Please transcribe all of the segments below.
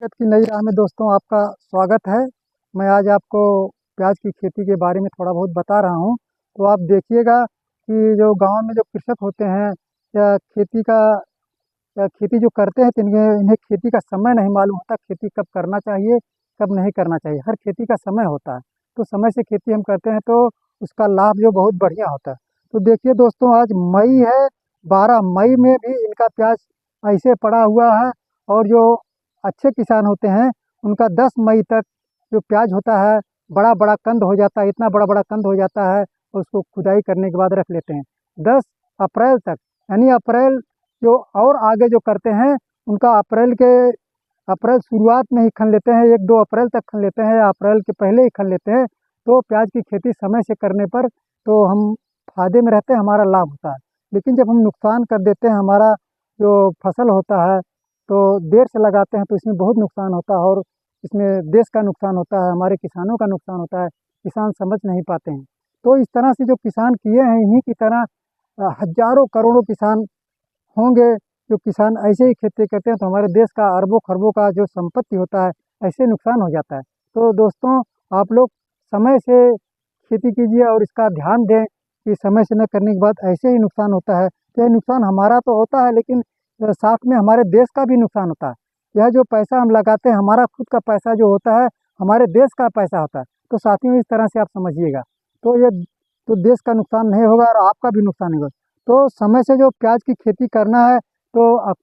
जगत की नई राह में दोस्तों आपका स्वागत है। मैं आज आपको प्याज की खेती के बारे में थोड़ा बहुत बता रहा हूँ। तो आप देखिएगा कि जो गांव में जो कृषक होते हैं या खेती जो करते हैं तो इन्हें इन्हें खेती का समय नहीं मालूम होता, खेती कब करना चाहिए कब नहीं करना चाहिए। हर खेती का समय होता है, तो समय से खेती हम करते हैं तो उसका लाभ जो बहुत बढ़िया होता है। तो देखिए दोस्तों, आज मई है, 12 मई में भी इनका प्याज ऐसे पड़ा हुआ है। और जो अच्छे किसान होते हैं उनका 10 मई तक जो प्याज होता है बड़ा बड़ा कंद हो जाता है, इतना बड़ा बड़ा कंद हो जाता है। और उसको खुदाई करने के बाद रख लेते हैं 10 अप्रैल तक। यानी अप्रैल जो और आगे जो करते हैं उनका अप्रैल शुरुआत में ही खन लेते हैं, 1-2 अप्रैल तक खन लेते हैं या अप्रैल के पहले ही खन लेते हैं। तो प्याज की खेती समय से करने पर तो हम फायदे में रहते हैं, हमारा लाभ होता है। लेकिन जब हम नुकसान कर देते हैं, हमारा जो फसल होता है तो देर से लगाते हैं तो इसमें बहुत नुकसान होता है। और इसमें देश का नुकसान होता है, हमारे किसानों का नुकसान होता है, किसान समझ नहीं पाते हैं। तो इस तरह से जो किसान किए हैं, इन्हीं की तरह हजारों करोड़ों किसान होंगे जो किसान ऐसे ही खेती करते हैं, तो हमारे देश का अरबों खरबों का जो संपत्ति होता है ऐसे नुकसान हो जाता है। तो दोस्तों, आप लोग समय से खेती कीजिए और इसका ध्यान दें कि समय से न करने के बाद ऐसे ही नुकसान होता है। तो यह नुकसान हमारा तो होता है, लेकिन साथ में हमारे देश का भी नुकसान होता है। यह जो पैसा हम लगाते हैं, हमारा खुद का पैसा जो होता है हमारे देश का पैसा होता है। तो साथियों, इस तरह से आप समझिएगा तो ये तो देश का नुकसान नहीं होगा और आपका भी नुकसान नहीं होगा। तो समय से जो प्याज की खेती करना है तो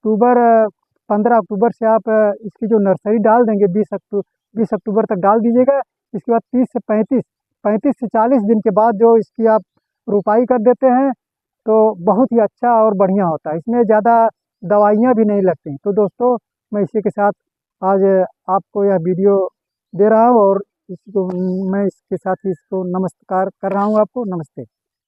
15 अक्टूबर से आप इसकी जो नर्सरी डाल देंगे, 20 अक्टूबर तक डाल दीजिएगा। इसके बाद 35 से 40 दिन के बाद जो इसकी आप रोपाई कर देते हैं तो बहुत ही अच्छा और बढ़िया होता है। इसमें ज़्यादा दवाइयाँ भी नहीं लगती। तो दोस्तों, मैं इसी के साथ आज आपको यह वीडियो दे रहा हूँ और इसको मैं इसके साथ ही इसको नमस्कार कर रहा हूँ। आपको नमस्ते।